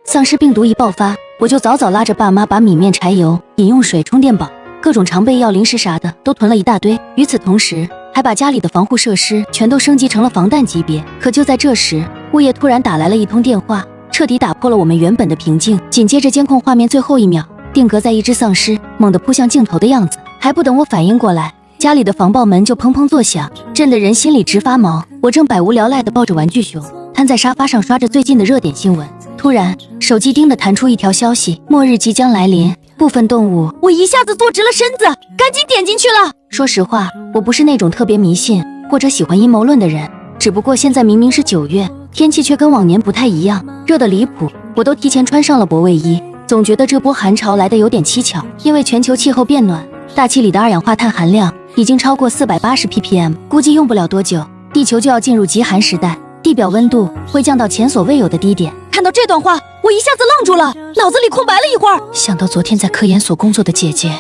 丧尸病毒一爆发，我就早早拉着爸妈把米面、柴油、饮用水、充电宝、各种常备药、零食啥的都囤了一大堆。与此同时，还把家里的防护设施全都升级成了防弹级别。可就在这时，物业突然打来了一通电话，彻底打破了我们原本的平静。紧接着监控画面最后一秒定格在一只丧尸猛地扑向镜头的样子，还不等我反应过来，家里的防爆门就砰砰作响，震得人心里直发毛。我正百无聊赖地抱着玩具熊瘫在沙发上刷着最近的热点新闻，突然手机叮地弹出一条消息：末日即将来临，部分动物。我一下子坐直了身子，赶紧点进去了。说实话，我不是那种特别迷信或者喜欢阴谋论的人，只不过现在明明是9月，天气却跟往年不太一样，热得离谱，我都提前穿上了薄卫衣。总觉得这波寒潮来得有点蹊跷，因为全球气候变暖，大气里的二氧化碳含量已经超过480 ppm， 估计用不了多久，地球就要进入极寒时代，地表温度会降到前所未有的低点。看到这段话，我一下子愣住了，脑子里空白了一会儿。想到昨天在科研所工作的姐姐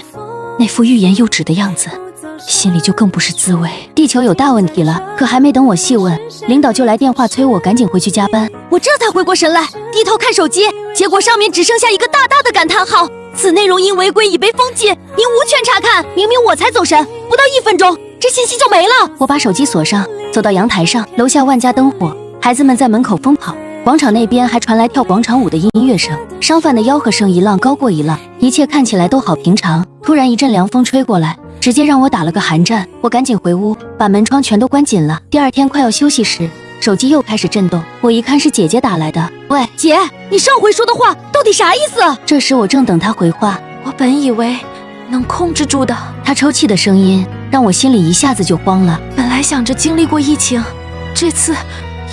那副欲言又止的样子，心里就更不是滋味。地球有大问题了，可还没等我细问，领导就来电话催我赶紧回去加班。我这才回过神来，低头看手机，结果上面只剩下一个大大的感叹号。此内容因违规已被封禁，您无权查看。明明我才走神，不到1分钟，这信息就没了。我把手机锁上，走到阳台上，楼下万家灯火，孩子们在门口疯跑，广场那边还传来跳广场舞的音乐声，商贩的吆喝声一浪高过一浪，一切看起来都好平常。突然一阵凉风吹过来，直接让我打了个寒战。我赶紧回屋，把门窗全都关紧了。第二天快要休息时，手机又开始震动，我一看是姐姐打来的。喂，姐，你上回说的话到底啥意思？这时我正等她回话，我本以为能控制住的。她抽泣的声音让我心里一下子就慌了。本来想着经历过疫情，这次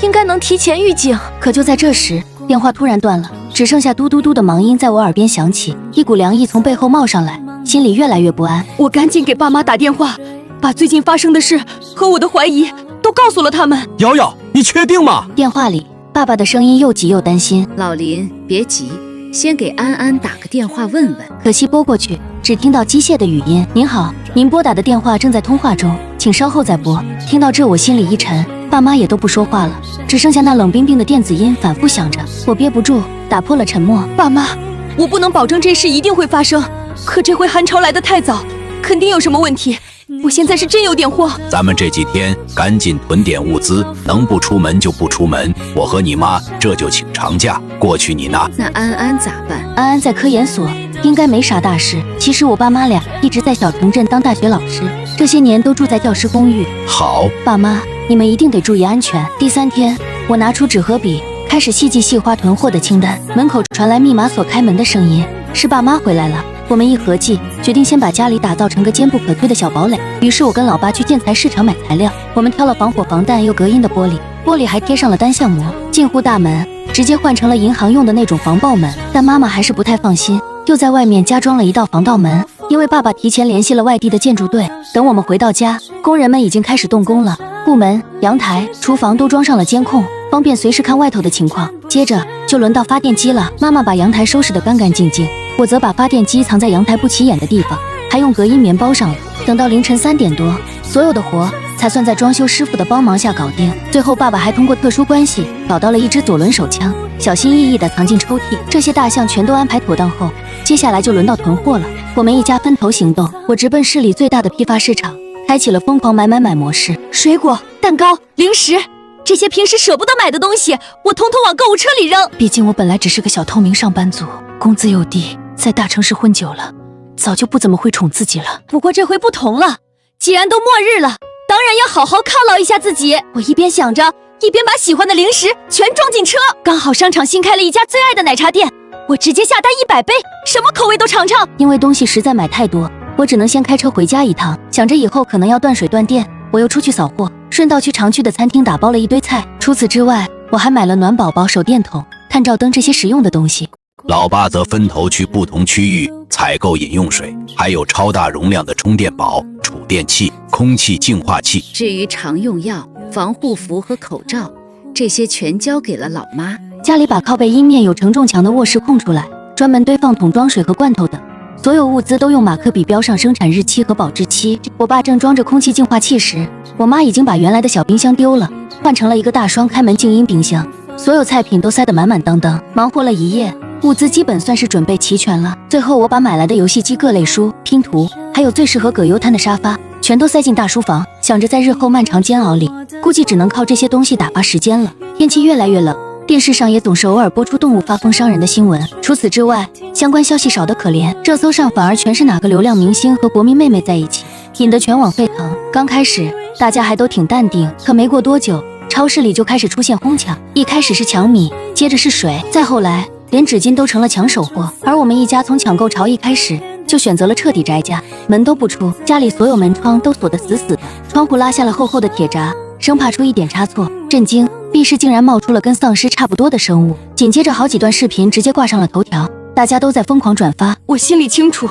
应该能提前预警，可就在这时，电话突然断了，只剩下嘟嘟嘟的忙音在我耳边响起，一股凉意从背后冒上来，心里越来越不安。我赶紧给爸妈打电话，把最近发生的事和我的怀疑都告诉了他们。瑶瑶，你确定吗？电话里爸爸的声音又急又担心。老林，别急，先给安安打个电话问问。可惜拨过去，只听到机械的语音：您好，您拨打的电话正在通话中，请稍后再拨。听到这我心里一沉，爸妈也都不说话了，只剩下那冷冰冰的电子音反复响着。我憋不住打破了沉默：爸妈，我不能保证这事一定会发生，可这回寒潮来得太早，肯定有什么问题，我现在是真有点慌。咱们这几天赶紧囤点物资，能不出门就不出门。我和你妈这就请长假过去你那。那安安咋办？安安在科研所，应该没啥大事。其实我爸妈俩一直在小城镇当大学老师，这些年都住在教师公寓。好，爸妈，你们一定得注意安全。第3天，我拿出纸和笔，开始细计细花囤货的清单。门口传来密码锁开门的声音，是爸妈回来了。我们一合计，决定先把家里打造成个坚不可摧的小堡垒。于是我跟老爸去建材市场买材料，我们挑了防火防弹又隔音的玻璃，玻璃还贴上了单向膜。进户大门直接换成了银行用的那种防爆门，但妈妈还是不太放心，又在外面加装了一道防盗门。因为爸爸提前联系了外地的建筑队，等我们回到家，工人们已经开始动工了，部门、阳台、厨房都装上了监控，方便随时看外头的情况。接着就轮到发电机了，妈妈把阳台收拾得干干净净，我则把发电机藏在阳台不起眼的地方，还用隔音棉包上了。等到凌晨3点多，所有的活才算在装修师傅的帮忙下搞定。最后爸爸还通过特殊关系找到了一支左轮手枪，小心翼翼地藏进抽屉。这些大项全都安排妥当后，接下来就轮到囤货了。我们一家分头行动，我直奔市里最大的批发市场，开启了疯狂买模式。水果、蛋糕、零食，这些平时舍不得买的东西，我统统往购物车里扔。毕竟我本来只是个小透明上班族，工资又低，在大城市混久了，早就不怎么会宠自己了。不过这回不同了，既然都末日了，当然要好好犒劳一下自己。我一边想着，一边把喜欢的零食全装进车。刚好商场新开了一家最爱的奶茶店，我直接下单100杯，什么口味都尝尝。因为东西实在买太多，我只能先开车回家一趟。想着以后可能要断水断电，我又出去扫货，顺道去常去的餐厅打包了一堆菜。除此之外，我还买了暖宝宝、手电筒、探照灯这些实用的东西。老爸则分头去不同区域采购饮用水，还有超大容量的充电宝、储电器、空气净化器。至于常用药、防护服和口罩，这些全交给了老妈。家里把靠背阴面有承重墙的卧室空出来，专门堆放桶装水和罐头等，所有物资都用马克笔标上生产日期和保质期。我爸正装着空气净化器时，我妈已经把原来的小冰箱丢了，换成了一个大双开门静音冰箱。所有菜品都塞得满满当当。忙活了一夜，物资基本算是准备齐全了。最后我把买来的游戏机、各类书、拼图，还有最适合葛优瘫的沙发，全都塞进大书房，想着在日后漫长煎熬里，估计只能靠这些东西打发时间了。天气越来越冷，电视上也总是偶尔播出动物发疯伤人的新闻，除此之外，相关消息少得可怜，热搜上反而全是哪个流量明星和国民妹妹在一起，引得全网沸腾。刚开始大家还都挺淡定，可没过多久，超市里就开始出现哄抢，一开始是抢米，接着是水，再后来连纸巾都成了抢手货。而我们一家从抢购潮一开始就选择了彻底宅家，门都不出，家里所有门窗都锁得死死的，窗户拉下了厚厚的铁闸，生怕出一点差错。震惊，密室竟然冒出了跟丧尸差不多的生物。紧接着好几段视频直接挂上了头条，大家都在疯狂转发。我心里清楚，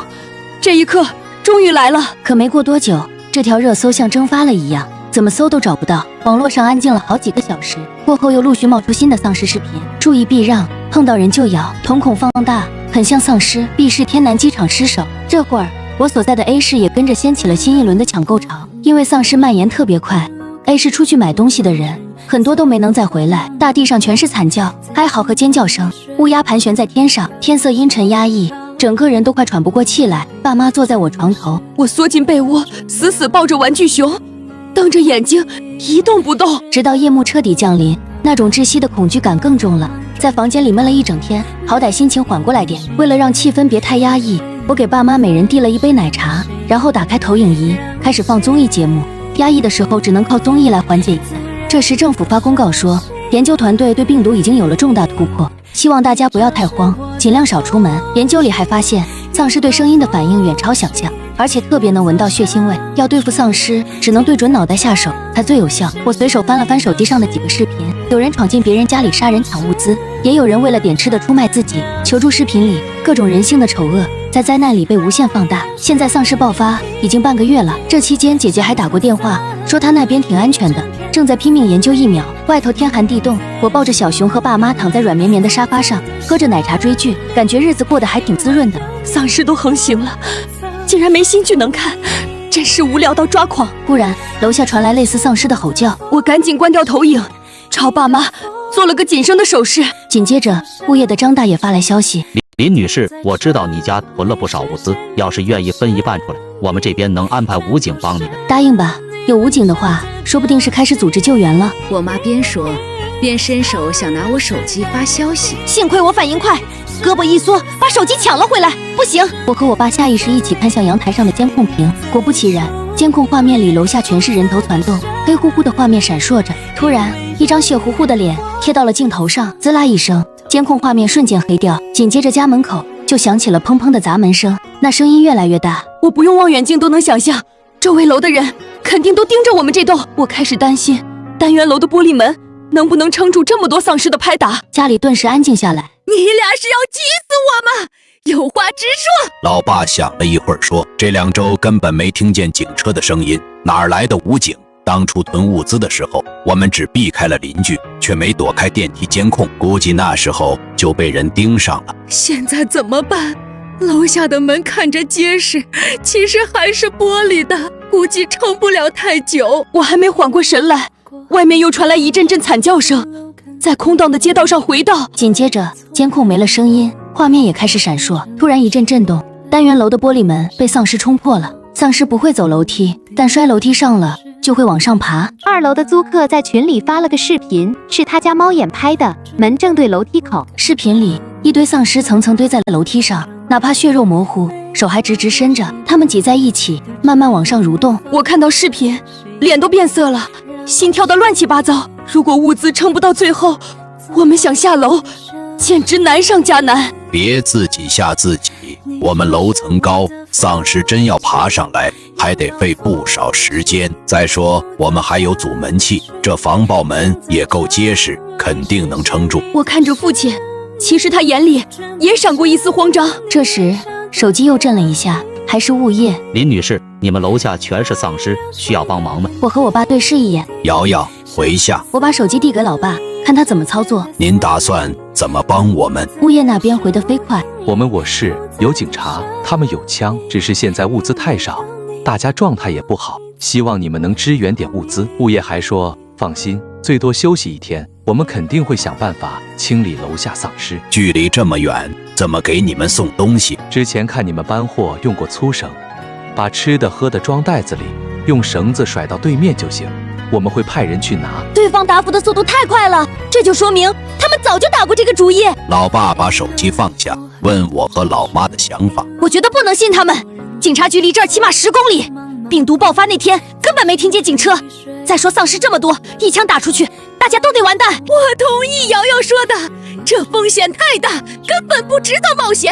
这一刻终于来了。可没过多久，这条热搜像蒸发了一样，怎么搜都找不到。网络上安静了好几个小时，过后又陆续冒出新的丧尸视频，注意避让，碰到人就咬，瞳孔放大，很像丧尸。B 市天南机场失守。这会儿我所在的 A 市也跟着掀起了新一轮的抢购潮，因为丧尸蔓延特别快， A 市出去买东西的人很多都没能再回来，大地上全是惨叫、哀嚎和尖叫声，乌鸦盘旋在天上，天色阴沉压抑，整个人都快喘不过气来。爸妈坐在我床头，我缩进被窝，死死抱着玩具熊，瞪着眼睛一动不动，直到夜幕彻底降临，那种窒息的恐惧感更重了。在房间里闷了一整天，好歹心情缓过来点。为了让气氛别太压抑，我给爸妈每人递了一杯奶茶，然后打开投影仪，开始放综艺节目。压抑的时候只能靠综艺来缓解一下。这时政府发公告说，研究团队对病毒已经有了重大突破，希望大家不要太慌，尽量少出门。研究里还发现，丧尸对声音的反应远超想象，而且特别能闻到血腥味。要对付丧尸，只能对准脑袋下手才最有效。我随手翻了翻手机上的几个视频，有人闯进别人家里杀人抢物资，也有人为了点吃的出卖自己。求助视频里各种人性的丑恶在灾难里被无限放大。现在丧尸爆发已经半个月了，这期间姐姐还打过电话，说她那边挺安全的，正在拼命研究疫苗。外头天寒地冻，我抱着小熊和爸妈躺在软绵绵的沙发上，喝着奶茶追剧，感觉日子过得还挺滋润的。丧尸都横行了，竟然没新剧能看，真是无聊到抓狂。忽然楼下传来类似丧尸的吼叫，我赶紧关掉投影，朝爸妈做了个谨慎的手势。紧接着物业的张大爷发来消息，林女士，我知道你家囤了不少物资，要是愿意分一半出来，我们这边能安排武警帮你的。答应吧，有武警的话，说不定是开始组织救援了。我妈边说边伸手想拿我手机发消息，幸亏我反应快，胳膊一缩，把手机抢了回来。不行，我和我爸下意识一起看向阳台上的监控屏，果不其然，监控画面里楼下全是人头攒动，黑乎乎的画面闪烁着。突然，一张血乎乎的脸贴到了镜头上，滋啦一声，监控画面瞬间黑掉。紧接着家门口就响起了砰砰的砸门声，那声音越来越大，我不用望远镜都能想象，周围楼的人肯定都盯着我们这栋。我开始担心单元楼的玻璃门能不能撑住这么多丧尸的拍打。家里顿时安静下来。你俩是要急死我吗？有话直说。老爸想了一会儿说，这2周根本没听见警车的声音，哪儿来的武警？当初囤物资的时候，我们只避开了邻居，却没躲开电梯监控，估计那时候就被人盯上了。现在怎么办？楼下的门看着结实，其实还是玻璃的，估计撑不了太久。我还没缓过神来，外面又传来一阵阵惨叫声，在空荡的街道上回荡。紧接着监控没了声音，画面也开始闪烁，突然一阵震动，单元楼的玻璃门被丧尸冲破了。丧尸不会走楼梯，但摔楼梯上了就会往上爬。2楼的租客在群里发了个视频，是他家猫眼拍的，门正对楼梯口。视频里一堆丧尸层层堆在了楼梯上，哪怕血肉模糊，手还直直伸着，他们挤在一起，慢慢往上蠕动。我看到视频，脸都变色了，心跳得乱七八糟。如果物资撑不到最后，我们想下楼，简直难上加难。别自己吓自己，我们楼层高，丧尸真要爬上来，还得费不少时间。再说，我们还有阻门器，这防爆门也够结实，肯定能撑住。我看着父亲，其实他眼里也闪过一丝慌张。这时，手机又震了一下，还是物业。林女士，你们楼下全是丧尸，需要帮忙吗？我和我爸对视一眼，瑶瑶，回下。我把手机递给老爸，看他怎么操作。您打算怎么帮我们？物业那边回得飞快，我市有警察，他们有枪，只是现在物资太少，大家状态也不好，希望你们能支援点物资。物业还说，放心，最多休息1天。我们肯定会想办法清理楼下丧尸。距离这么远，怎么给你们送东西？之前看你们搬货用过粗绳，把吃的喝的装袋子里，用绳子甩到对面就行。我们会派人去拿。对方答复的速度太快了，这就说明他们早就打过这个主意。老爸把手机放下，问我和老妈的想法。我觉得不能信他们，警察局离这儿起码10公里，病毒爆发那天根本没听见警车。再说丧尸这么多，一枪打出去，大家都得完蛋。我同意瑶瑶说的，这风险太大，根本不值得冒险，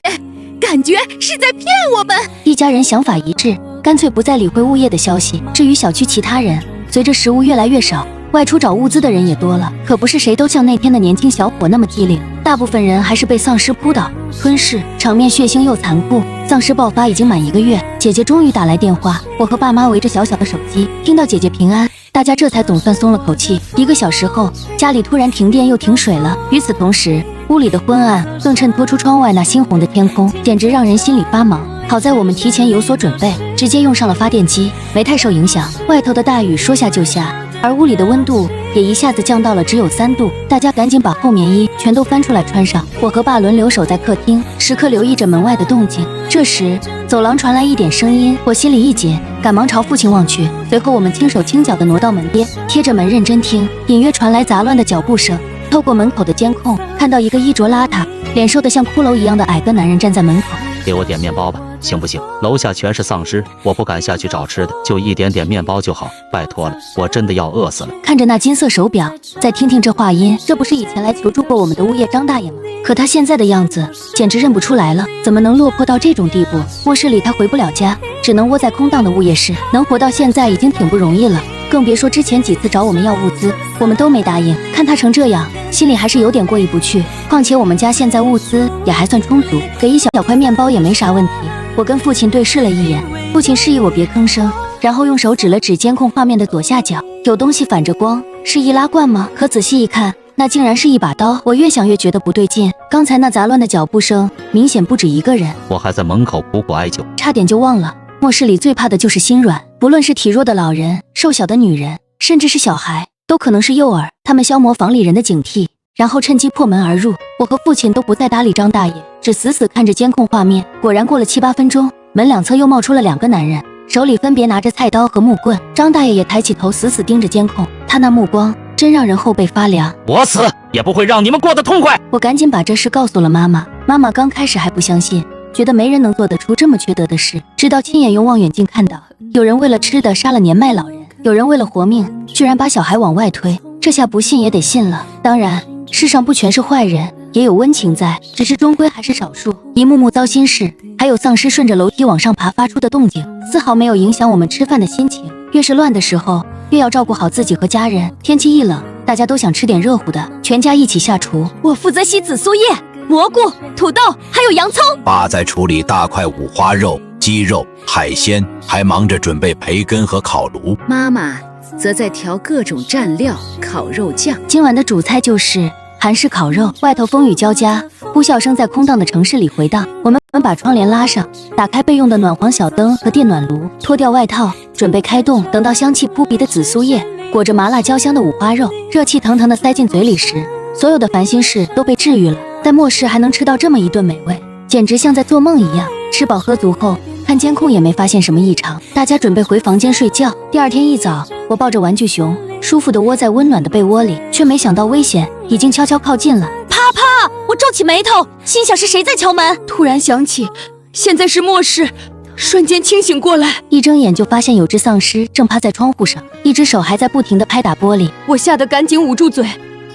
感觉是在骗我们。一家人想法一致，干脆不再理会物业的消息。至于小区其他人，随着食物越来越少，外出找物资的人也多了，可不是谁都像那天的年轻小伙那么机灵，大部分人还是被丧尸扑倒、吞噬，场面血腥又残酷。丧尸爆发已经满1个月，姐姐终于打来电话，我和爸妈围着小小的手机，听到姐姐平安，大家这才总算松了口气。1个小时后，家里突然停电又停水了，与此同时，屋里的昏暗更衬托出窗外那猩红的天空，简直让人心里发毛。好在我们提前有所准备，直接用上了发电机，没太受影响。外头的大雨说下就下，而屋里的温度也一下子降到了只有3度，大家赶紧把厚棉衣全都翻出来穿上。我和爸轮流守在客厅，时刻留意着门外的动静。这时，走廊传来一点声音，我心里一紧，赶忙朝父亲望去。随后我们轻手轻脚地挪到门边，贴着门认真听，隐约传来杂乱的脚步声。透过门口的监控，看到一个衣着邋遢、脸瘦得像骷髅一样的矮个男人站在门口。给我点面包吧，行不行？楼下全是丧尸，我不敢下去找吃的，就一点点面包就好，拜托了，我真的要饿死了。看着那金色手表，再听听这话音，这不是以前来求助过我们的物业张大爷吗？可他现在的样子简直认不出来了，怎么能落魄到这种地步？卧室里他回不了家，只能窝在空荡的物业室，能活到现在已经挺不容易了，更别说之前几次找我们要物资，我们都没答应。看他成这样，心里还是有点过意不去。况且我们家现在物资也还算充足，给一小块面包也没啥问题。我跟父亲对视了一眼，父亲示意我别吭声，然后用手指了指监控画面的左下角，有东西反着光，是易拉罐吗？可仔细一看，那竟然是一把刀。我越想越觉得不对劲，刚才那杂乱的脚步声明显不止一个人。我还在门口苦苦哀求，差点就忘了，末世里最怕的就是心软，不论是体弱的老人、瘦小的女人，甚至是小孩，都可能是诱饵。他们消磨房里人的警惕，然后趁机破门而入。我和父亲都不再搭理张大爷，只死死看着监控画面。果然过了7、8分钟，门两侧又冒出了2个男人，手里分别拿着菜刀和木棍。张大爷也抬起头，死死盯着监控，他那目光真让人后背发凉。我死也不会让你们过得痛快。我赶紧把这事告诉了妈妈。妈妈刚开始还不相信，觉得没人能做得出这么缺德的事，直到亲眼用望远镜看到，有人为了吃的杀了年迈老人，有人为了活命居然把小孩往外推，这下不信也得信了。当然，世上不全是坏人，也有温情在，只是终归还是少数。一幕幕糟心事，还有丧尸顺着楼梯往上爬发出的动静，丝毫没有影响我们吃饭的心情。越是乱的时候，越要照顾好自己和家人。天气一冷，大家都想吃点热乎的，全家一起下厨。我负责洗紫苏叶、蘑菇、土豆，还有洋葱。爸在处理大块五花肉、鸡肉、海鲜，还忙着准备培根和烤炉。妈妈则在调各种蘸料、烤肉酱。今晚的主菜就是韩式烤肉。外头风雨交加，呼啸声在空荡的城市里回荡。我们把窗帘拉上，打开备用的暖黄小灯和电暖炉，脱掉外套，准备开动。等到香气扑鼻的紫苏叶裹着麻辣焦香的五花肉，热气腾腾地塞进嘴里时，所有的烦心事都被治愈了。在末世还能吃到这么一顿美味，简直像在做梦一样。吃饱喝足后，看监控也没发现什么异常，大家准备回房间睡觉。第二天一早，我抱着玩具熊，舒服地窝在温暖的被窝里，却没想到危险已经悄悄靠近了。啪啪！我皱起眉头，心想是谁在敲门。突然想起现在是末世，瞬间清醒过来，一睁眼就发现有只丧尸正趴在窗户上，一只手还在不停地拍打玻璃。我吓得赶紧捂住嘴，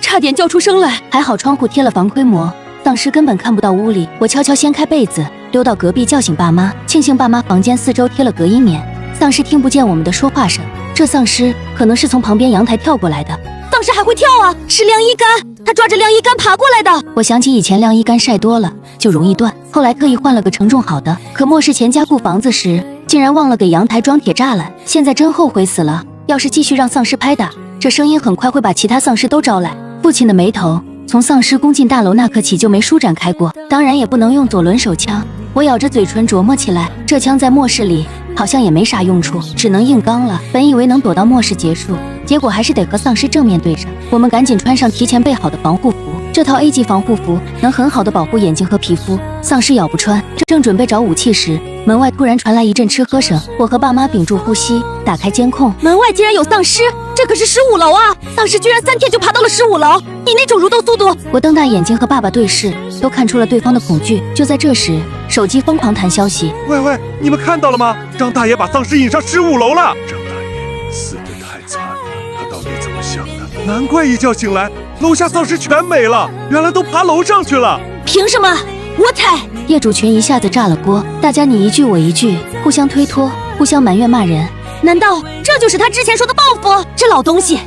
差点叫出声来。还好窗户贴了防窥膜，丧尸根本看不到屋里。我悄悄掀开被子，溜到隔壁叫醒爸妈。庆幸爸妈房间四周贴了隔音棉，丧尸听不见我们的说话声。这丧尸可能是从旁边阳台跳过来的。丧尸还会跳啊？是晾衣杆，他抓着晾衣杆爬过来的。我想起以前晾衣杆晒多了就容易断，后来特意换了个承重好的。可末世前加固房子时，竟然忘了给阳台装铁栅栏，现在真后悔死了。要是继续让丧尸拍打，这声音很快会把其他丧尸都招来。父亲的眉头从丧尸攻进大楼那刻起就没舒展开过，当然也不能用左轮手枪。我咬着嘴唇琢磨起来，这枪在末世里好像也没啥用处，只能硬刚了。本以为能躲到末世结束，结果还是得和丧尸正面对上。我们赶紧穿上提前备好的防护服，这套 A 级防护服能很好的保护眼睛和皮肤，丧尸咬不穿。正准备找武器时，门外突然传来一阵吃喝声，我和爸妈屏住呼吸，打开监控，门外竟然有丧尸，这可是15楼啊！丧尸居然3天就爬到了15楼，以那种蠕动速度，我瞪大眼睛和爸爸对视，都看出了对方的恐惧。就在这时，手机疯狂弹消息，喂，你们看到了吗？张大爷把丧尸引上15楼了。张大爷死得太惨了，他到底怎么想的？难怪一觉醒来，楼下丧尸全没了，原来都爬楼上去了。凭什么？我踩！业主群一下子炸了锅，大家你一句我一句，互相推脱，互相埋怨骂人。难道这就是他之前说的报复？这老东西，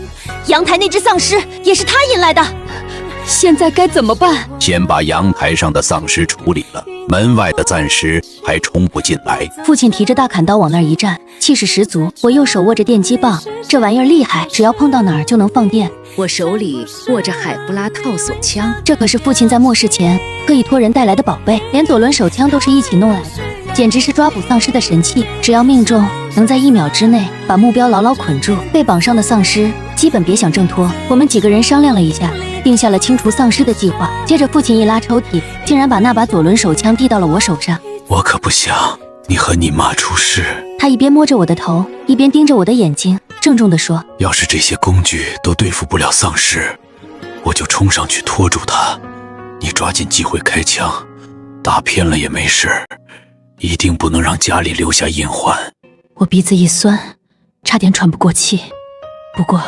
阳台那只丧尸也是他引来的，现在该怎么办？先把阳台上的丧尸处理了，门外的暂时还冲不进来。父亲提着大砍刀往那儿一站，气势十足。我右手握着电击棒，这玩意儿厉害，只要碰到哪儿就能放电。我手里握着海布拉套索枪，这可是父亲在末世前特意托人带来的宝贝，连左轮手枪都是一起弄来的，简直是抓捕丧尸的神器。只要命中，能在1秒之内把目标牢牢捆住，被绑上的丧尸基本别想挣脱。我们几个人商量了一下，定下了清除丧尸的计划。接着父亲一拉抽屉，竟然把那把左轮手枪递到了我手上。我可不想你和你妈出事。他一边摸着我的头，一边盯着我的眼睛，郑重地说，要是这些工具都对付不了丧尸，我就冲上去拖住他，你抓紧机会开枪，打偏了也没事，一定不能让家里留下隐患。我鼻子一酸，差点喘不过气，不过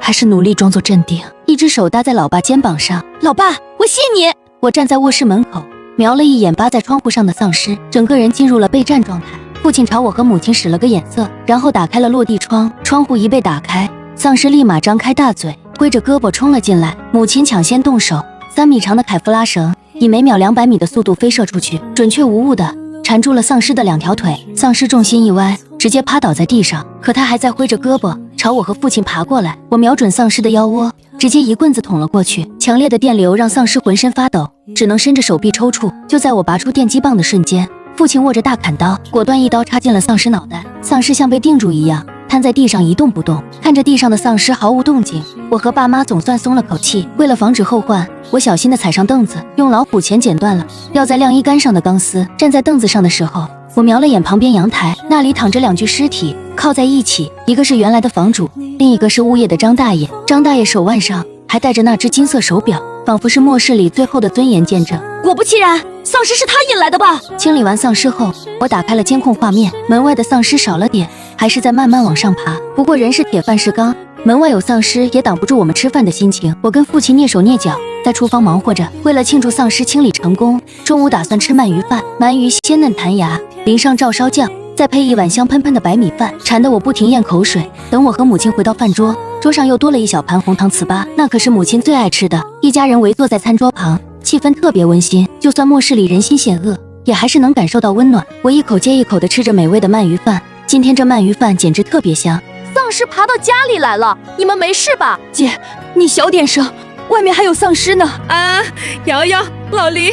还是努力装作镇定，一只手搭在老爸肩膀上。老爸，我信你。我站在卧室门口，瞄了一眼扒在窗户上的丧尸，整个人进入了备战状态。父亲朝我和母亲使了个眼色，然后打开了落地窗，窗户一被打开，丧尸立马张开大嘴，挥着胳膊冲了进来。母亲抢先动手，3米长的凯夫拉绳以每秒200米的速度飞射出去，准确无误的缠住了丧尸的2条腿。丧尸重心一歪，直接趴倒在地上，可他还在挥着胳膊朝我和父亲爬过来。我瞄准丧尸的腰窝，直接一棍子捅了过去。强烈的电流让丧尸浑身发抖，只能伸着手臂抽搐。就在我拔出电击棒的瞬间，父亲握着大砍刀，果断一刀插进了丧尸脑袋。丧尸像被定住一样瘫在地上一动不动。看着地上的丧尸毫无动静，我和爸妈总算松了口气。为了防止后患，我小心地踩上凳子，用老虎钳剪断了吊在晾衣杆上的钢丝。站在凳子上的时候，我瞄了眼旁边阳台，那里躺着2具尸体，靠在一起，一个是原来的房主，另一个是物业的张大爷。张大爷手腕上还戴着那只金色手表，仿佛是末世里最后的尊严见证。果不其然，丧尸是他引来的吧？清理完丧尸后，我打开了监控画面，门外的丧尸少了点，还是在慢慢往上爬。不过人是铁饭是钢，门外有丧尸也挡不住我们吃饭的心情。我跟父亲蹑手蹑脚在厨房忙活着，为了庆祝丧尸清理成功，中午打算吃鳗鱼饭。鳗鱼鲜嫩弹牙，淋上照烧酱，再配一碗香喷喷的白米饭，馋得我不停咽口水。等我和母亲回到饭桌，桌上又多了一小盘红糖糍粑，那可是母亲最爱吃的。一家人围坐在餐桌旁，气氛特别温馨。就算末世里人心险恶，也还是能感受到温暖。我一口接一口地吃着美味的鳗鱼饭，今天这鳗鱼饭简直特别香。丧尸爬到家里来了，你们没事吧？姐，你小点声，外面还有丧尸呢。啊，瑶瑶、老黎，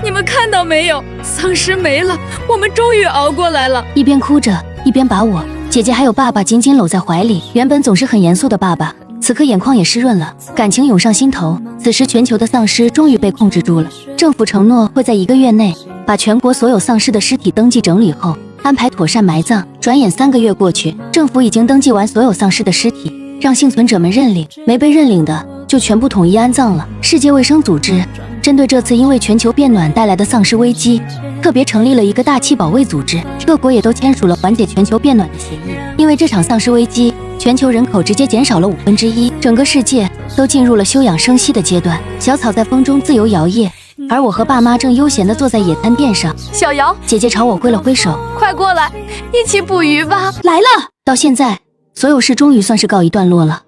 你们看到没有？丧尸没了，我们终于熬过来了。一边哭着，一边把我、姐姐还有爸爸紧紧搂在怀里。原本总是很严肃的爸爸，此刻眼眶也湿润了，感情涌上心头。此时全球的丧尸终于被控制住了，政府承诺会在1个月内把全国所有丧尸的尸体登记整理后，安排妥善埋葬。转眼3个月过去，政府已经登记完所有丧尸的尸体，让幸存者们认领，没被认领的就全部统一安葬了。世界卫生组织针对这次因为全球变暖带来的丧尸危机，特别成立了一个大气保卫组织，各国也都签署了缓解全球变暖的协议。因为这场丧尸危机，全球人口直接减少了1/5，整个世界都进入了休养生息的阶段。小草在风中自由摇曳，而我和爸妈正悠闲地坐在野餐垫上。小姚，姐姐朝我挥了挥手，快过来，一起捕鱼吧。来了。到现在，所有事终于算是告一段落了。